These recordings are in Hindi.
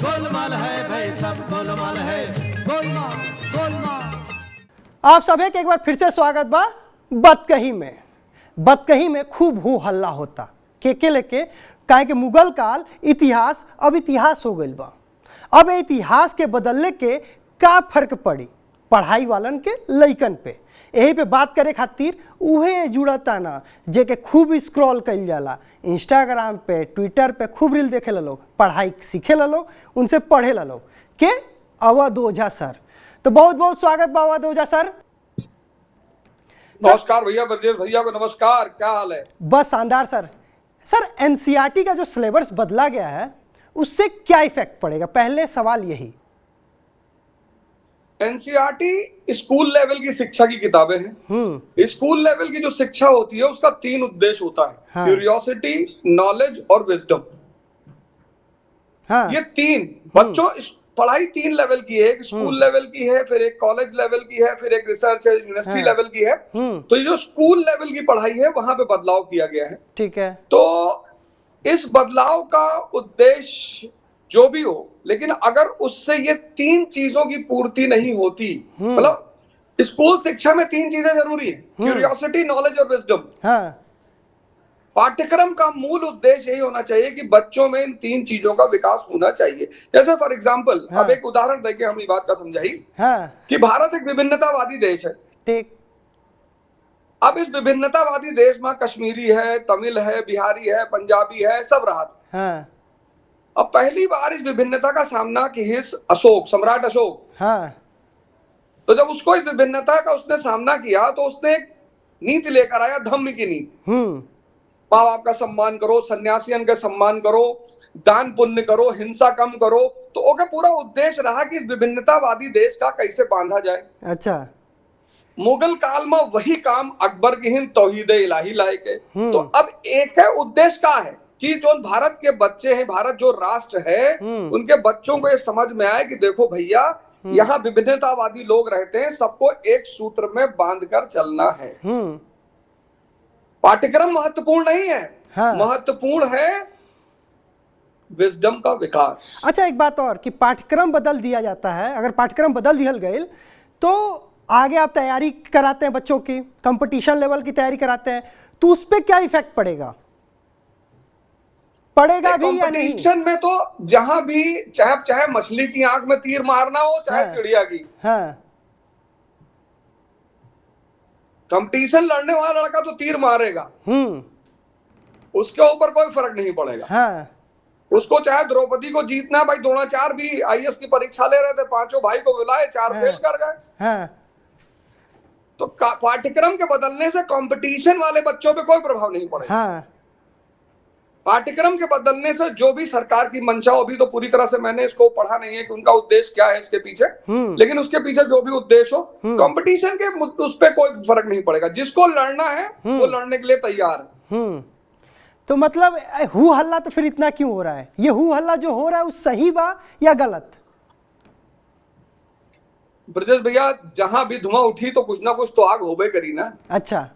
गोलमाल है भाई, सब गोलमाल है, गोलमाल गोलमाल। आप सभी के एक बार फिर से स्वागत बा। बतकही में खूब हो हल्ला होता के लेके काहे कि मुगल काल इतिहास अब इतिहास हो गइल बा। अब इतिहास के बदलने के का फर्क पड़ी पढ़ाई वालन के लइकन पे, यही पे बात करे खातिर उहे जुड़ता ना जे के खूब स्क्रॉल कइल जाला इंस्टाग्राम पे, ट्विटर पे, खूब रील देखे ला लोग, पढ़ाई सीखे ला लोग, उनसे पढ़े ला लोग के अवध ओझा सर। तो बहुत बहुत स्वागत बा अवध ओझा सर। नमस्कार भैया, ब्रजेश भैया को नमस्कार, क्या हाल है? बस शानदार सर। सर एनसीईआरटी का जो सिलेबस बदला गया है उससे क्या इफेक्ट पड़ेगा, पहले सवाल यही। एनसीईआरटी स्कूल लेवल की शिक्षा की किताबें हैं। स्कूल लेवल की जो शिक्षा होती है उसका 3 उद्देश्य होता है। हाँ। क्यूरियोसिटी, नॉलेज और विजडम। हाँ। ये 3 बच्चों पढ़ाई 3 लेवल की है, एक स्कूल लेवल की है, फिर एक कॉलेज लेवल की है, फिर एक रिसर्च यूनिवर्सिटी लेवल की है। तो ये जो स्कूल लेवल की पढ़ाई है वहां पे बदलाव किया गया है। ठीक है। तो इस बदलाव का उद्देश्य जो भी हो, लेकिन अगर उससे ये 3 चीजों की पूर्ति नहीं होती, मतलब स्कूल शिक्षा में 3 चीजें जरूरी है, क्यूरियोसिटी, नॉलेज और विजडम। हाँ। पाठ्यक्रम का मूल उद्देश्य यही होना चाहिए कि बच्चों में इन 3 चीजों का विकास होना चाहिए। जैसे फॉर एग्जांपल, हाँ। अब एक उदाहरण देके हम ये बात का समझाई। हाँ। कि भारत एक विभिन्नतावादी देश है। ठीक। अब इस विभिन्नतावादी देश में कश्मीरी है, तमिल है, बिहारी है, पंजाबी है, सब रहा था। हाँ। अब पहली बार इस विभिन्नता का सामना की अशोक, सम्राट अशोक। हाँ। तो जब उसको इस विभिन्नता का उसने सामना किया तो उसने एक नीति लेकर आया, धम्म की नीति। माँ बाप का सम्मान करो, सन्यासियन का सम्मान करो, दान पुण्य करो, हिंसा कम करो। तो ओके, पूरा उद्देश्य रहा कि इस विभिन्नतावादी देश का कैसे बांधा जाए। अच्छा। मुगल काल में वही काम अकबर की हिंद तौहीद इलाही लाए के। तो अब एक है उद्देश्य का है कि जो भारत के बच्चे हैं, भारत जो राष्ट्र है, उनके बच्चों को ये समझ में आए कि देखो भैया, यहाँ विभिन्नतावादी लोग रहते हैं, सबको एक सूत्र में बांध कर चलना है। पाठ्यक्रम महत्वपूर्ण नहीं है। हाँ। महत्वपूर्ण है विजडम का विकास। अच्छा, एक बात और कि पाठ्यक्रम बदल दिया जाता है, अगर पाठ्यक्रम बदल दिया गया तो आगे आप तैयारी कराते हैं बच्चों की, कंपटीशन लेवल की तैयारी कराते हैं, तो उस पर क्या इफेक्ट पड़ेगा भी या नहीं? कंपटीशन में तो जहां भी चाहे मछली की आंख में तीर मारना हो, चाहे चिड़िया की। हाँ। कंपटीशन लड़ने वाला लड़का तो तीर मारेगा, उसके ऊपर कोई फर्क नहीं पड़ेगा। हाँ। उसको चाहे द्रौपदी को जीतना, भाई द्रोणाचार्य भी आईएएस की परीक्षा ले रहे थे, 5 भाई को बुलाए, 4 फेल कर गए। हाँ। तो पाठ्यक्रम के बदलने से कंपटीशन वाले बच्चों पे कोई प्रभाव नहीं पड़ेगा। हाँ। पाठ्यक्रम के बदलने से जो भी सरकार की मंशा, अभी तो पूरी तरह से मैंने इसको पढ़ा नहीं है कि उनका उद्देश्य क्या है इसके पीछे, लेकिन उसके पीछे जो भी उद्देश्य हो, कंपटीशन के उस पर कोई फर्क नहीं पड़ेगा। जिसको लड़ना है वो लड़ने के लिए तैयार है। तो मतलब हु हल्ला तो फिर इतना क्यों हो रहा है? ये हु हल्ला जो हो रहा है वो सही बा या गलत? ब्रजेश भैया, जहां भी धुआं उठी तो कुछ ना कुछ तो आग होबे करी ना। अच्छा,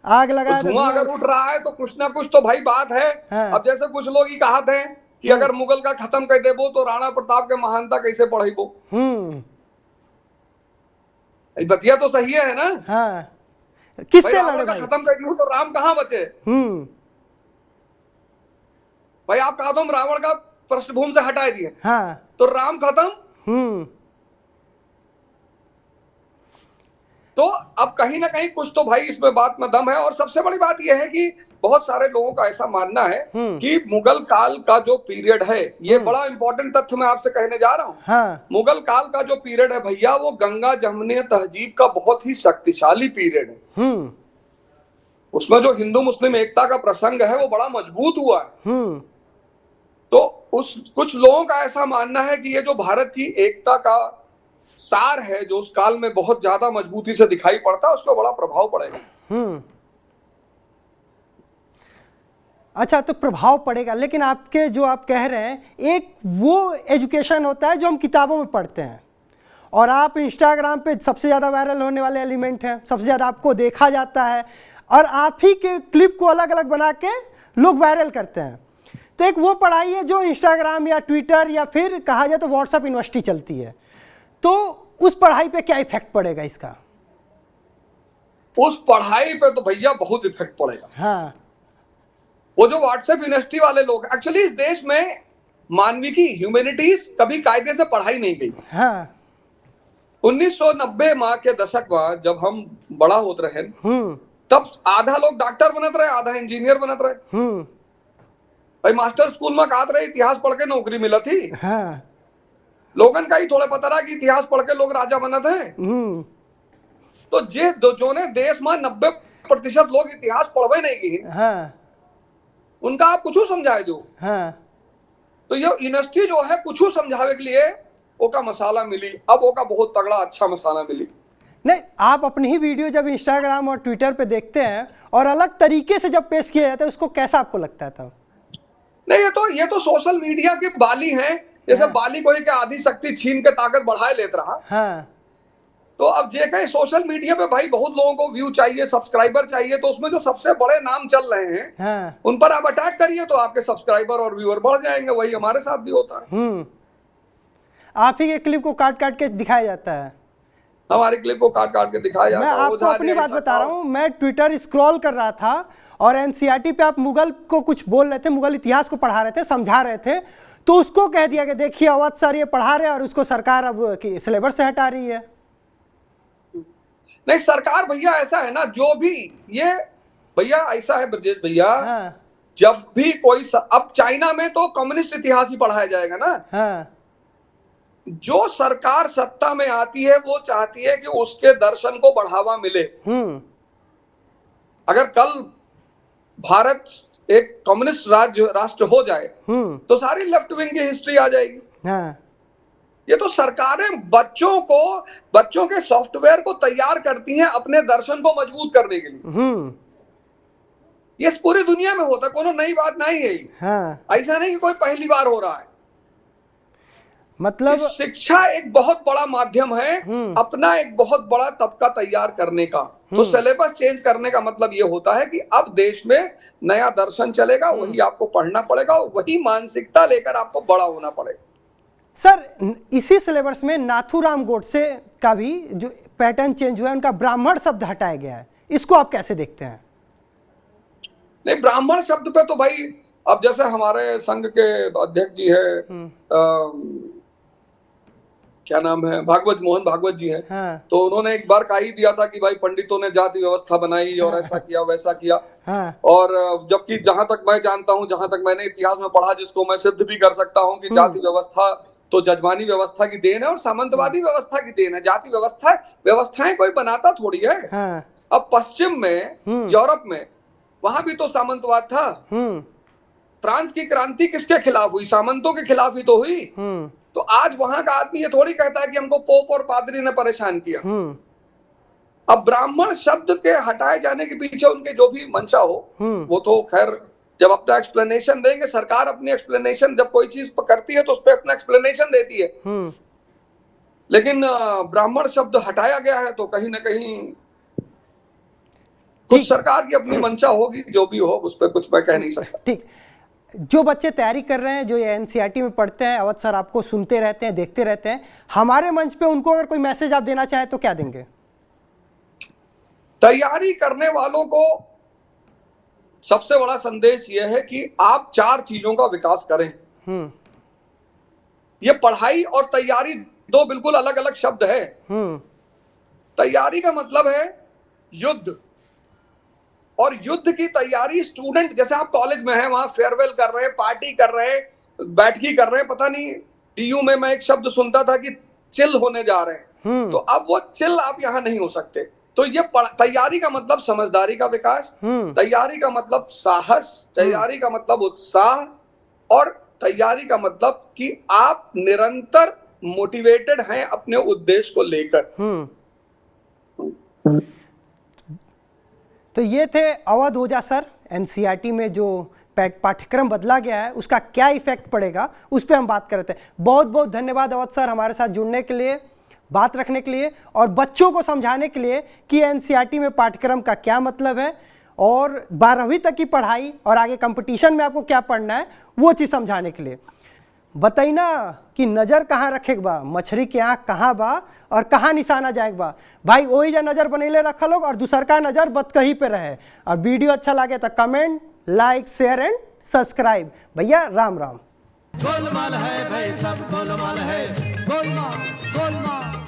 आग लगा तो धुआं अगर उठ रहा है तो कुछ ना कुछ तो भाई बात है। हाँ। अब जैसे कुछ लोग ही कहा थे कि अगर मुगल का खत्म कर देबो तो राणा प्रताप के महानता कैसे पढ़ेबो। बतिया तो सही है ना। हाँ। किससे लड़े भाई? खत्म कर दूं तो राम कहां बचे? भाई आप कहा तुम रावण का पृष्ठभूमि से हटा दिए। हाँ। तो राम खत्म। तो अब कहीं ना कहीं कुछ तो भाई इसमें बात में दम है। और सबसे बड़ी बात यह है कि बहुत सारे लोगों का ऐसा मानना है कि मुगल काल का जो पीरियड है, ये बड़ा इंपॉर्टेंट तथ्य मैं आपसे कहने जा रहा हूं। हाँ। मुगल काल का जो पीरियड है भैया, वो गंगा जमुनी तहजीब का बहुत ही शक्तिशाली पीरियड है। उसमें जो हिंदू मुस्लिम एकता का प्रसंग है वो बड़ा मजबूत हुआ है। तो कुछ लोगों का ऐसा मानना है कि ये जो भारत की एकता का सार है, जो उस काल में बहुत ज्यादा मजबूती से दिखाई पड़ता है, उसको बड़ा प्रभाव पड़ेगा। अच्छा, तो प्रभाव पड़ेगा, लेकिन आपके जो आप कह रहे हैं, एक वो एजुकेशन होता है जो हम किताबों में पढ़ते हैं, और आप इंस्टाग्राम पे सबसे ज़्यादा वायरल होने वाले एलिमेंट हैं, सबसे ज़्यादा आपको देखा जाता है, और आप ही के क्लिप को अलग अलग बना के लोग वायरल करते हैं। तो एक वो पढ़ाई है जो इंस्टाग्राम या ट्विटर या फिर कहा जाए तो व्हाट्सएप यूनिवर्सिटी चलती है, तो उस पढ़ाई पे क्या इफेक्ट पड़ेगा इसका? उस पढ़ाई पे तो भैया बहुत इफेक्ट पड़ेगा। हाँ, वो जो व्हाट्सएप यूनिवर्सिटी वाले लोग, एक्चुअली इस देश में मानविकी ह्यूमैनिटीज कभी कायदे से पढ़ाई नहीं गई। हाँ, 1990 माह के दशक में जब हम बड़ा होते रहे, तब आधा लोग डॉक्टर बनत रहे, आधा इंजीनियर बनत रहे। भाई मास्टर स्कूल में कहा रहे इतिहास पढ़ के नौकरी मिला थी। हाँ, लोगन का ही थोड़ा पता रहा कि इतिहास पढ़ के लोग राजा बनत है। तो जो ने देश में 90% लोग इतिहास पढ़वे नहीं की, हाँ, उनका आप कुछ समझाए दो। हाँ, तो ये यूनिवर्सिटी जो है कुछ समझावे के लिए ओका मसाला मिली, अब ओका बहुत तगड़ा अच्छा मसाला मिली। नहीं, आप अपनी ही वीडियो जब इंस्टाग्राम और ट्विटर पे देखते हैं और अलग तरीके से जब पेश किया जाता है, उसको कैसा आपको लगता है तब? नहीं, ये तो सोशल मीडिया के बाली हैं। जैसे बाली कोई के आधी शक्ति छीन के ताकत बढ़ाए लेता रहा। हाँ, तो अब जे कहीं सोशल मीडिया पे भाई बहुत लोगों को व्यू चाहिए, सब्सक्राइबर चाहिए, तो उसमें जो सबसे बड़े नाम चल रहे हैं, हाँ, उन पर आप अटैक करिए तो आपके सब्सक्राइबर और व्यूअर बढ़ जाएंगे। वही हमारे साथ भी होता है। आप ही के क्लिप को काट काट के दिखाया जाता है, हमारे क्लिप को काट काट के दिखाया जाता है। मैं आपको अपनी बात बता रहा हूँ, मैं ट्विटर स्क्रॉल कर रहा था और एनसीईआरटी पे आप मुगल को कुछ बोल रहे थे, मुगल इतिहास को पढ़ा रहे थे, समझा रहे थे, तो उसको कह दिया कि देखिए अवध सर ये पढ़ा रहे हैं और उसको सरकार अब सिलेबस से हटा रही है। नहीं, सरकार भैया ऐसा है ना, जो भी ये भैया ऐसा है ब्रजेश भैया, हाँ, जब भी कोई अब चाइना में तो कम्युनिस्ट इतिहास ही पढ़ाया जाएगा ना। हाँ, जो सरकार सत्ता में आती है वो चाहती है कि उसके दर्शन को बढ़ावा मिले। अगर कल भारत एक कम्युनिस्ट राष्ट्र हो जाए तो सारी लेफ्ट विंग की हिस्ट्री आ जाएगी। हाँ, ये तो सरकारें बच्चों के सॉफ्टवेयर को तैयार करती हैं अपने दर्शन को मजबूत करने के लिए। ये पूरी दुनिया में होता है, कोनो नई बात नहीं है। हाँ, ऐसा नहीं कि कोई पहली बार हो रहा है। मतलब शिक्षा एक बहुत बड़ा माध्यम है अपना एक बहुत बड़ा तबका तैयार करने का। तो सिलेबस चेंज करने का मतलब ये होता है कि अब देश में नया दर्शन चलेगा, वही आपको पढ़ना पड़ेगा, वही मानसिकता लेकर आपको बड़ा होना पड़ेगा। सर, इसी सिलेबस में नाथूराम गोडसे का भी जो पैटर्न चेंज हुआ है, उनका ब्राह्मण शब्द हटाया गया है, इसको आप कैसे देखते हैं? नहीं, ब्राह्मण शब्द पे तो भाई अब जैसे हमारे संघ के अध्यक्ष जी है, क्या नाम है, मोहन भागवत जी है। हाँ, तो उन्होंने एक बार कह ही दिया था कि भाई पंडितों ने जाति व्यवस्था बनाई और ऐसा किया वैसा किया। हाँ, और जबकि जहां तक मैं जानता हूं, जहां तक मैंने इतिहास में पढ़ा, जिसको मैं सिद्ध भी कर सकता हूं कि जाति व्यवस्था तो जजमानी व्यवस्था की देन है और सामंतवादी व्यवस्था की देन है। जाति व्यवस्थाएं कोई बनाता थोड़ी है। हाँ, अब पश्चिम में, यूरोप में, वहां भी तो सामंतवाद था। फ्रांस की क्रांति किसके खिलाफ हुई? सामंतों के खिलाफ ही तो हुई। तो आज वहां का आदमी ये थोड़ी कहता है कि हमको पोप और पादरी ने परेशान किया। अब ब्राह्मण शब्द के हटाए जाने के पीछे उनके जो भी मंशा हो, वो तो खैर जब अपना एक्सप्लेनेशन देंगे, सरकार अपनी एक्सप्लेनेशन जब कोई चीज करती है तो उस पर अपना एक्सप्लेनेशन देती है। लेकिन ब्राह्मण शब्द हटाया गया है तो कहीं ना कहीं कुछ सरकार की अपनी मंशा होगी, जो भी हो उस पर कुछ मैं कह नहीं सकता। ठीक, जो बच्चे तैयारी कर रहे हैं, जो ये एनसीईआरटी में पढ़ते हैं, अवध सर आपको सुनते रहते हैं, देखते रहते हैं, हमारे मंच पे उनको अगर कोई मैसेज आप देना चाहें तो क्या देंगे? तैयारी करने वालों को सबसे बड़ा संदेश यह है कि आप 4 चीजों का विकास करें। ये पढ़ाई और तैयारी दो बिल्कुल अलग अलग शब्द है। तैयारी का मतलब है युद्ध, और युद्ध की तैयारी स्टूडेंट, जैसे आप कॉलेज में हैं, वहां फेयरवेल कर रहे हैं, पार्टी कर रहे हैं, बैठकी कर रहे हैं, पता नहीं टीयू में मैं एक शब्द सुनता था कि चिल होने जा रहे हैं। तो अब वो चिल आप यहां नहीं हो सकते। तो ये तैयारी का मतलब समझदारी का विकास, तैयारी का मतलब साहस, तैयारी का मतलब उत्साह, और तैयारी का मतलब कि आप निरंतर मोटिवेटेड हैं अपने उद्देश्य को लेकर। तो ये थे अवध ओझा सर। एनसीईआरटी में जो पाठ्यक्रम बदला गया है उसका क्या इफेक्ट पड़ेगा उस पर हम बात कर रहे थे। बहुत बहुत धन्यवाद अवध सर हमारे साथ जुड़ने के लिए, बात रखने के लिए और बच्चों को समझाने के लिए कि एनसीईआरटी में पाठ्यक्रम का क्या मतलब है और 12वीं तक की पढ़ाई और आगे कंपटीशन में आपको क्या पढ़ना है वो चीज़ समझाने के लिए। बताई ना कि नज़र कहाँ रखे बा, मछली के आँख कहाँ बा और कहाँ निशाना जाएगा बा। भाई वही जा नज़र बनैले रखा लोग और दूसर का नज़र बतकही पे रहे। और वीडियो अच्छा लगे तो comment, like, share and subscribe. भैया राम राम। गोलमाल है भाई सब गोलमाल है, गोलमाल गोलमाल।